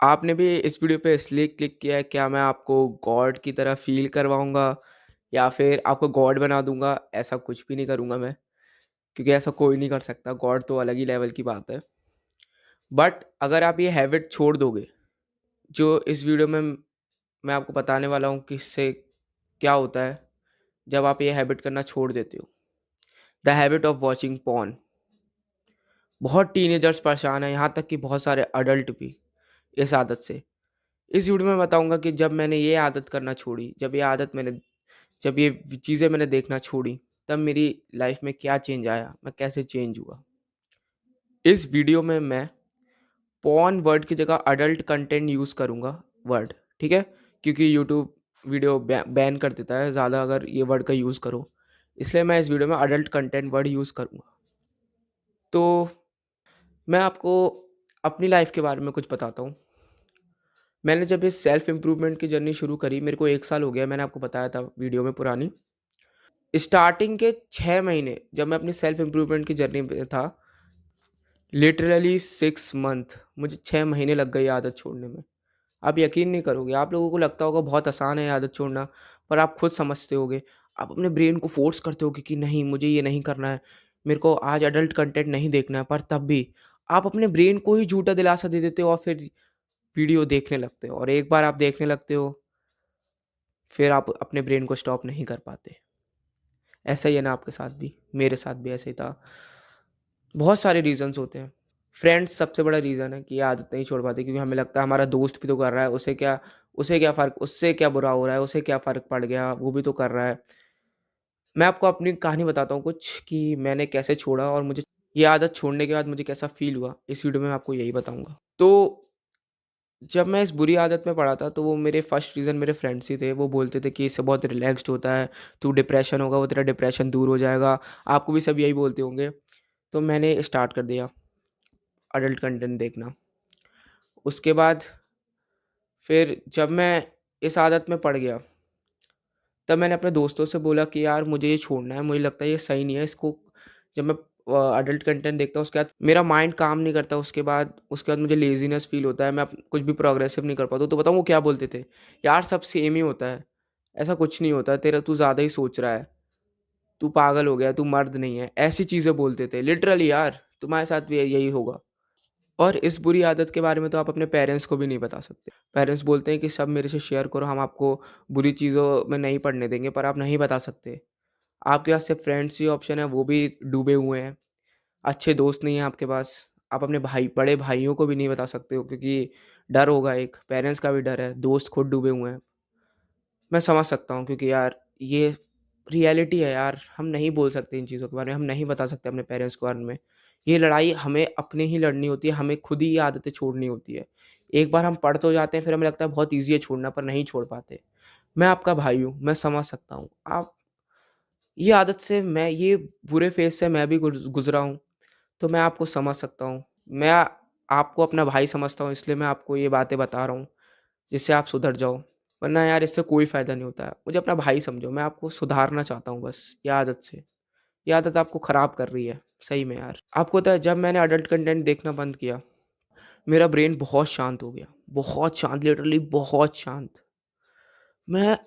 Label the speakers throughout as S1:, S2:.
S1: आपने भी इस वीडियो पे इसलिए क्लिक किया है, क्या मैं आपको गॉड की तरह फ़ील करवाऊँगा या फिर आपको गॉड बना दूँगा? ऐसा कुछ भी नहीं करूँगा मैं, क्योंकि ऐसा कोई नहीं कर सकता, गॉड तो अलग ही लेवल की बात है। बट अगर आप ये हैबिट छोड़ दोगे, जो इस वीडियो में मैं आपको बताने वाला हूँ कि इससे क्या होता है, जब आप ये हैबिट करना छोड़ देते हो। The habit of watching porn. बहुत टीनेजर्स परेशान हैं, यहाँ तक कि बहुत सारे अडल्ट भी इस आदत से। इस वीडियो में बताऊँगा कि जब मैंने ये आदत करना छोड़ी, जब ये चीज़ें मैंने देखना छोड़ी, तब मेरी लाइफ में क्या चेंज आया, मैं कैसे चेंज हुआ। इस वीडियो में मैं पॉर्न वर्ड की जगह अडल्ट कंटेंट यूज़ करूँगा वर्ड, ठीक है? क्योंकि यूट्यूब वीडियो बैन कर देता है ज़्यादा अगर ये वर्ड का यूज़ करो। इसलिए मैं इस वीडियो में अडल्ट कंटेंट वर्ड यूज़ करूँगा। तो मैं आपको अपनी लाइफ के बारे में कुछ बताता हूँ। मैंने जब ये सेल्फ इम्प्रूवमेंट की जर्नी शुरू करी, मेरे को 1 साल हो गया, मैंने आपको बताया था वीडियो में पुरानी। स्टार्टिंग के 6 महीने जब मैं अपनी सेल्फ इम्प्रूवमेंट की जर्नी पे था, लिटरली 6 मंथ, मुझे 6 महीने लग गए ये आदत छोड़ने में। आप यकीन नहीं करोगे, आप लोगों को लगता होगा बहुत आसान है ये आदत छोड़ना, पर आप खुद समझते होगे। आप अपने ब्रेन को फ़ोर्स करते होगे कि नहीं, मुझे ये नहीं करना है, मेरे को आज एडल्ट कंटेंट नहीं देखना है, पर तब भी आप अपने ब्रेन को ही झूठा दिलासा दे देते हो और फिर वीडियो देखने लगते हो, और एक बार आप देखने लगते हो, फिर आप अपने ब्रेन को स्टॉप नहीं कर पाते। ऐसा ही है ना आपके साथ भी? मेरे साथ भी ऐसे ही था। बहुत सारे रीज़न्स होते हैं। फ्रेंड्स सबसे बड़ा रीज़न है कि ये आदत नहीं छोड़ पाते, क्योंकि हमें लगता है हमारा दोस्त भी तो कर रहा है, उसे क्या फ़र्क, उससे क्या बुरा हो रहा है, उसे क्या फ़र्क पड़ गया, वो भी तो कर रहा है। मैं आपको अपनी कहानी बताता हूँ कुछ कि मैंने कैसे छोड़ा और मुझे ये आदत छोड़ने के बाद मुझे कैसा फ़ील हुआ, इस वीडियो में मैं आपको यही बताऊँगा। तो जब मैं इस बुरी आदत में पड़ा था, तो वो मेरे फर्स्ट रीज़न मेरे फ्रेंड्स ही थे। वो बोलते थे कि इससे बहुत रिलैक्स्ड होता है, तू डिप्रेशन होगा वो तेरा डिप्रेशन दूर हो जाएगा। आपको भी सब यही बोलते होंगे। तो मैंने स्टार्ट कर दिया अडल्ट कंटेंट देखना। उसके बाद फिर जब मैं इस आदत में पड़ गया, तब मैंने अपने दोस्तों से बोला कि यार मुझे ये छोड़ना है, मुझे लगता है ये सही नहीं है। इसको जब मैं अडल्ट कंटेंट देखता हूँ, उसके बाद मेरा माइंड काम नहीं करता, उसके बाद मुझे लेज़ीनेस फ़ील होता है, मैं कुछ भी प्रोग्रेसिव नहीं कर पाता हूँ। तो बताऊँ वो क्या बोलते थे? यार सब सेम ही होता है, ऐसा कुछ नहीं होता, तू ज़्यादा ही सोच रहा है, तू पागल हो गया है, तू मर्द नहीं है। ऐसी चीज़ें बोलते थे। लिटरली यार, तुम्हारे साथ भी यही होगा। और इस बुरी आदत के बारे में तो आप अपने पेरेंट्स को भी नहीं बता सकते। पेरेंट्स बोलते हैं कि सब मेरे से शेयर करो, हम आपको बुरी चीज़ों में नहीं पड़ने देंगे, पर आप नहीं बता सकते। आपके पास सिर्फ़ फ्रेंड्स ही ऑप्शन है, वो भी डूबे हुए हैं। अच्छे दोस्त नहीं हैं आपके पास। आप अपने बड़े भाइयों को भी नहीं बता सकते हो, क्योंकि डर होगा एक, पेरेंट्स का भी डर है, दोस्त खुद डूबे हुए हैं। मैं समझ सकता हूँ, क्योंकि यार ये रियलिटी है यार, हम नहीं बोल सकते इन चीज़ों के बारे में, हम नहीं बता सकते अपने पेरेंट्स के बारे में। ये लड़ाई हमें अपने ही लड़नी होती है, हमें खुद ही ये आदतें छोड़नी होती है। एक बार हम पढ़ तो जाते हैं, फिर हमें लगता है बहुत ईज़ी है छोड़ना, पर नहीं छोड़ पाते। मैं आपका भाई हूँ, मैं समझ सकता हूँ। आप ये आदत से मैं ये बुरे फ़ेज़ से मैं भी गुज़रा हूँ, तो मैं आपको समझ सकता हूँ। मैं आपको अपना भाई समझता हूँ, इसलिए मैं आपको ये बातें बता रहा हूँ, जिससे आप सुधर जाओ। वरना यार इससे कोई फ़ायदा नहीं होता है। मुझे अपना भाई समझो, मैं आपको सुधारना चाहता हूँ बस ये आदत से। ये आदत आपको ख़राब कर रही है, सही में यार। आपको पता है जब मैंने अडल्ट कंटेंट देखना बंद किया, मेरा ब्रेन बहुत शांत हो गया। बहुत शांत, लिटरली बहुत शांत। मैं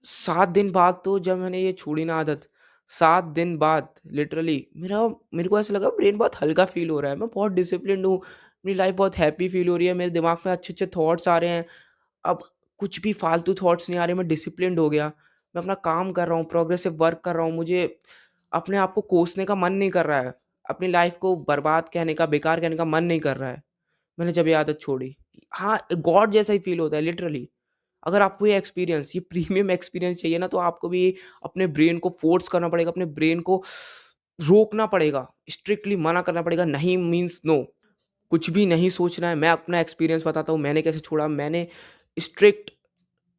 S1: 7 दिन बाद, तो जब मैंने ये छोड़ी ना आदत, 7 दिन बाद लिटरली मेरे को ऐसा लगा ब्रेन बहुत हल्का फ़ील हो रहा है। मैं बहुत डिसिप्लिन्ड हूँ, मेरी लाइफ़ बहुत हैप्पी फ़ील हो रही है, मेरे दिमाग में अच्छे-अच्छे थॉट्स आ रहे हैं। अब कुछ भी फालतू थॉट्स नहीं आ रहे, मैं डिसिप्लिन्ड हो गया। मैं अपना काम कर रहा हूँ, प्रोग्रेसिव वर्क कर रहा हूँ, मुझे अपने आप को कोसने का मन नहीं कर रहा है। अपनी लाइफ़ को बर्बाद कहने का, बेकार कहने का मन नहीं कर रहा है। मैंने जब ये आदत छोड़ी, हाँ, गॉड जैसा ही फ़ील होता है लिटरली। अगर आपको ये प्रीमियम एक्सपीरियंस चाहिए ना, तो आपको भी अपने ब्रेन को फ़ोर्स करना पड़ेगा, अपने ब्रेन को रोकना पड़ेगा, स्ट्रिक्टली मना करना पड़ेगा, नहीं मीन्स नो। कुछ भी नहीं सोचना है। मैं अपना एक्सपीरियंस बताता हूँ, मैंने कैसे छोड़ा। मैंने स्ट्रिक्ट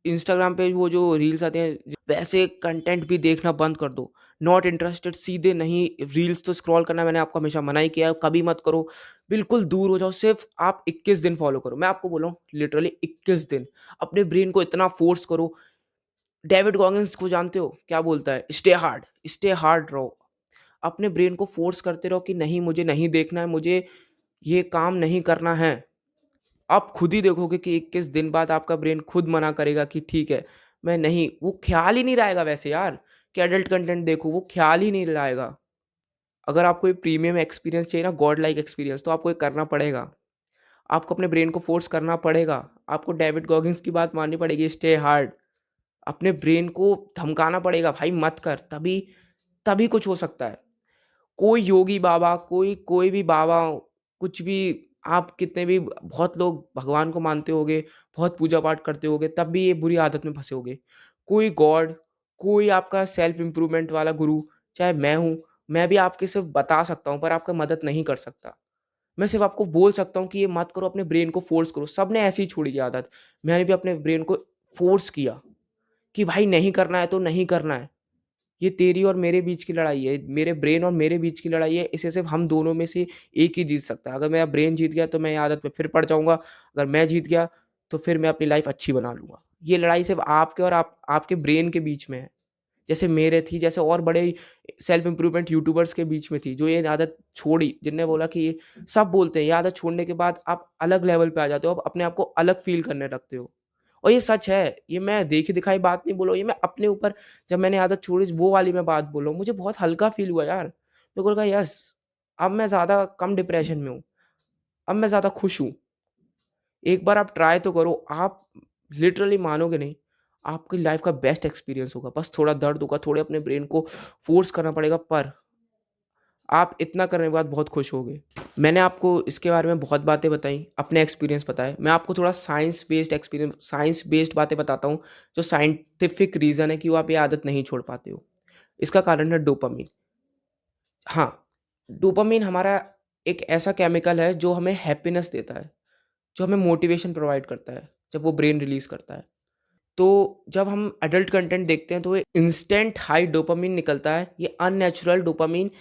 S1: इंस्टाग्राम पे वो जो रील्स आते हैं, वैसे कंटेंट भी देखना बंद कर दो। नॉट इंटरेस्टेड, सीधे नहीं, रील्स तो स्क्रॉल करना मैंने आपको हमेशा मना ही किया है, कभी मत करो। बिल्कुल दूर हो जाओ, सिर्फ़ आप 21 दिन फ़ॉलो करो। मैं आपको बोल रहा हूँ लिटरली 21 दिन। अपने ब्रेन को इतना फ़ोर्स करो। डेविड गॉगिन्स को जानते हो? क्या बोलता है? स्टे हार्ड रहो। अपने ब्रेन को फ़ोर्स करते रहो कि नहीं, मुझे नहीं देखना है, मुझे ये काम नहीं करना है। आप खुद ही देखोगे कि 21 दिन बाद आपका ब्रेन खुद मना करेगा कि ठीक है, मैं नहीं, वो ख़्याल ही नहीं लाएगा वैसे यार कि एडल्ट कंटेंट देखो, वो ख़्याल ही नहीं लाएगा। अगर आपको ये प्रीमियम एक्सपीरियंस चाहिए ना, गॉड लाइक एक्सपीरियंस, तो आपको ये करना पड़ेगा। आपको अपने ब्रेन को फ़ोर्स करना पड़ेगा। आपको डेविड गॉगिन्स की बात माननी पड़ेगी, स्टे हार्ड। अपने ब्रेन को धमकाना पड़ेगा, भाई मत कर, तभी तभी कुछ हो सकता है। कोई योगी बाबा, कोई कोई भी बाबा, कुछ भी, आप कितने भी बहुत लोग भगवान को मानते होगे, बहुत पूजा-पाठ करते होगे, तब भी ये बुरी आदत में फँसे होगे। कोई गॉड, कोई आपका सेल्फ इम्प्रूवमेंट वाला गुरु, चाहे मैं हूँ, मैं भी आपकी सिर्फ़ बता सकता हूँ, पर आपका मदद नहीं कर सकता। मैं सिर्फ़ आपको बोल सकता हूँ कि ये मत करो, अपने ब्रेन को फ़ोर्स करो। सबने ऐसे ही छोड़ी ये आदत। मैंने भी अपने ब्रेन को फ़ोर्स किया कि भाई नहीं करना है तो नहीं करना है। ये तेरी और मेरे बीच की लड़ाई है, मेरे ब्रेन और मेरे बीच की लड़ाई है, इसे सिर्फ़ हम दोनों में से एक ही जीत सकता है। अगर मेरा ब्रेन जीत गया तो मैं ये आदत में फिर पड़ जाऊँगा, अगर मैं जीत गया तो फिर मैं अपनी लाइफ़ अच्छी बना लूँगा। ये लड़ाई सिर्फ़ आपके और आपके ब्रेन के बीच में है। जैसे मेरे थी, जैसे और बड़े सेल्फ इम्प्रूवमेंट यूट्यूबर्स के बीच में थी, जो ये आदत छोड़ी, जिनने बोला कि ये सब बोलते हैं, ये आदत छोड़ने के बाद आप अलग लेवल पे आ जाते हो, आप अपने आप को अलग फ़ील करने लगते हो। और ये सच है, ये मैं देखी-दिखाई बात नहीं बोल रहा हूँ, ये मैं अपने ऊपर, जब मैंने आदत छोड़ी वो वाली मैं बात बोल रहा हूँ। मुझे बहुत हल्का फ़ील हुआ यार। मेरे को लगा यस, अब मैं ज़्यादा कम डिप्रेशन में हूँ, अब मैं ज़्यादा खुश हूँ। एक बार आप ट्राई तो करो, आप लिटरली मानोगे नहीं, आपकी लाइफ़ का बेस्ट एक्सपीरियंस होगा। बस थोड़ा दर्द होगा, थोड़े अपने ब्रेन को फ़ोर्स करना पड़ेगा, पर आप इतना करने के बाद बहुत खुश होगे। मैंने आपको इसके बारे में बहुत बातें बताई, अपने एक्सपीरियंस बताए। मैं आपको थोड़ा साइंस बेस्ड बातें बताता हूँ, जो साइंटिफिक रीज़न है कि वो आप ये आदत नहीं छोड़ पाते हो। इसका कारण है डोपामाइन। हाँ, डोपामाइन हमारा एक ऐसा केमिकल है जो हमें हैप्पीनेस देता है, जो हमें मोटिवेशन प्रोवाइड करता है, जब वो ब्रेन रिलीज़ करता है। तो जब हम एडल्ट कंटेंट देखते हैं तो ये इंस्टेंट हाई डोपामाइन निकलता है। ये अननेचुरल डोपामाइन,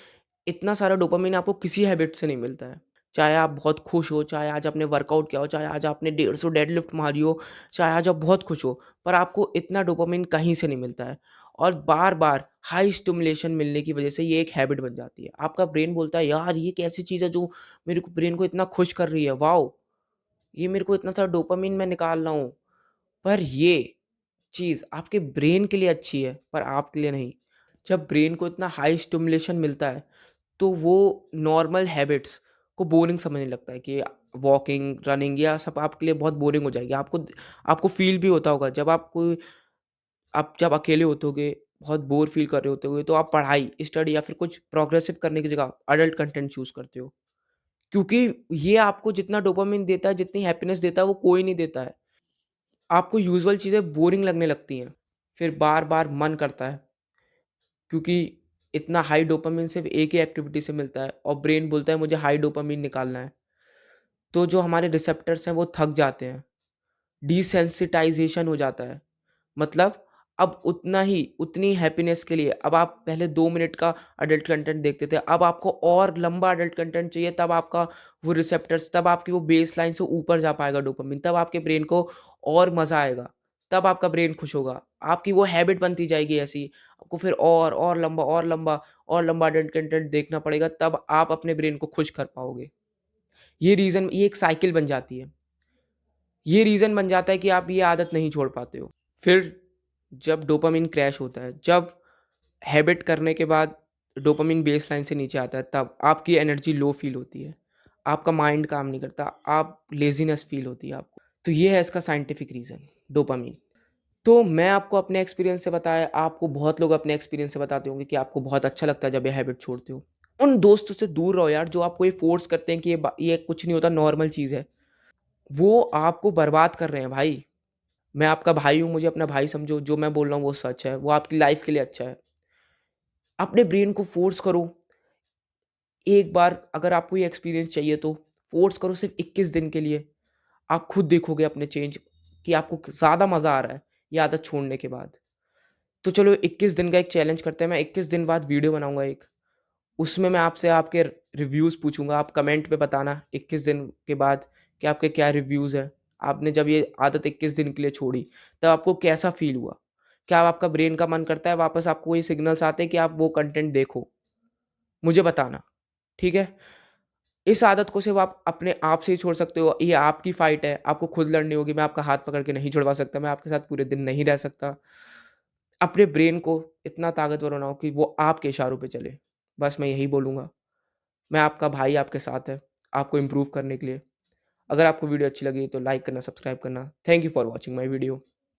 S1: इतना सारा डोपामाइन आपको किसी हैबिट से नहीं मिलता है। चाहे आप बहुत खुश हो, चाहे आज आपने वर्कआउट किया हो, चाहे आज आपने 150 डेडलिफ्ट मारी हो, चाहे आज आप बहुत खुश हो, पर आपको इतना डोपामाइन कहीं से नहीं मिलता है। और बार-बार हाई स्टिमुलेशन मिलने की वजह से ये एक हैबिट बन जाती है। आपका ब्रेन बोलता है, "यार, ये कैसी चीज़ है जो मेरे को ब्रेन को इतना खुश कर रही है? वॉव! ये मेरे को इतना सारा डोपामाइन मैं निकाल रहा हूँ।" पर ये चीज़ आपके ब्रेन के लिए अच्छी है, पर आपके लिए नहीं। जब ब्रेन को इतना हाई स्टिमुलेशन मिलता है, तो वो नॉर्मल हैबिट्स को बोरिंग समझने लगता है कि वॉकिंग, रनिंग, या सब आपके लिए बहुत बोरिंग हो जाएगी। आपको आपको फ़ील भी होता होगा, जब आप जब अकेले होते होगे, बहुत बोर फ़ील कर रहे होते होगे, तो आप पढ़ाई, स्टडी या फिर कुछ प्रोग्रेसिव करने की जगह अडल्ट कंटेंट चूज़ करते हो। क्योंकि ये आपको जितना डोपामाइन देता है, जितनी हैप्पीनेस देता है, वो कोई नहीं देता है। आपको यूजुअल चीज़ें बोरिंग लगने लगती हैं, फिर बार-बार मन करता है, क्योंकि इतना हाई डोपामाइन सिर्फ़ एक ही एक्टिविटी से मिलता है और ब्रेन बोलता है मुझे हाई डोपामाइन निकालना है। तो जो हमारे रिसेप्टर्स हैं वो थक जाते हैं, डिसेंसिटाइज़ेशन हो जाता है। मतलब अब उतनी हैप्पीनेस के लिए अब आप पहले 2 मिनट का अडल्ट कंटेंट देखते थे, अब आपको और लंबा अडल्ट कंटेंट चाहिए, तब आपका वो रिसेप्टर्स, तब आपकी वो बेसलाइन से ऊपर जा पाएगा डोपामाइन, तब आपके ब्रेन को और मज़ा आएगा, तब आपका ब्रेन खुश होगा। आपकी वो हैबिट बनती जाएगी ऐसी, आपको फिर और लंबा अडल्ट कंटेंट देखना पड़ेगा, तब आप अपने ब्रेन को खुश कर पाओगे। ये एक साइकिल बन जाती है। ये रीज़न बन जाता है कि आप ये आदत नहीं छोड़ पाते हो। फिर जब डोपामाइन क्रैश होता है, जब हैबिट करने के बाद डोपामाइन बेसलाइन से नीचे आता है, तब आपकी एनर्जी लो फ़ील होती है। आपका माइंड काम नहीं करता, आप लेज़ीनेस फ़ील होती है आपको। तो ये है इसका साइंटिफिक रीज़न, डोपामाइन। तो मैं आपको अपने एक्सपीरियंस से बताया, आपको बहुत लोग अपने एक्सपीरियंस से बताते होंगे कि आपको बहुत अच्छा लगता है जब ये हैबिट छोड़ते हो। उन दोस्तों से दूर रहो यार, जो आपको ये फ़ोर्स करते हैं कि ये कुछ नहीं होता, नॉर्मल चीज़ है। वो आपको बर्बाद कर रहे हैं भाई। मैं आपका भाई हूँ, मुझे अपना भाई समझो, जो मैं बोल रहा हूँ वो सच है, वो आपकी लाइफ़ के लिए अच्छा है। अपने ब्रेन को फ़ोर्स करो, एक बार अगर आपको ये एक्सपीरियंस चाहिए तो फ़ोर्स करो सिर्फ़ 21 दिन के लिए। आप खुद देखोगे अपने चेंज, कि आपको ज़्यादा मज़ा आ रहा है ये आदत छोड़ने के बाद। तो चलो 21 दिन का एक चैलेंज करते हैं, मैं 21 दिन बाद वीडियो बनाऊँगा एक। उसमें मैं आपसे आपके रिव्यूज़ पूछूँगा, आप कमेंट में बताना 21 दिन के बाद कि आपके क्या रिव्यूज़ हैं। आपने जब ये आदत 21 दिन के लिए छोड़ी, तब आपको कैसा फ़ील हुआ? क्या आपका ब्रेन का मन करता है वापस, आपको ये सिग्नल्स आते हैं कि आप वो कंटेंट देखो? मुझे बताना, ठीक है? इस आदत को सिर्फ़ आप अपने आप से ही छोड़ सकते हो। ये आपकी फ़ाइट है, आपको खुद लड़नी होगी। मैं आपका हाथ पकड़ के नहीं छुड़वा सकता, मैं आपके साथ पूरे दिन नहीं रह सकता। अपने ब्रेन को इतना ताकतवर बनाओ कि वो आपके इशारों पे चले। बस मैं यही बोलूँगा। मैं आपका भाई आपके साथ है, आपको इम्प्रूव करने के लिए। अगर आपको वीडियो अच्छी लगी तो लाइक करना, सब्सक्राइब करना। Thank you for watching my video.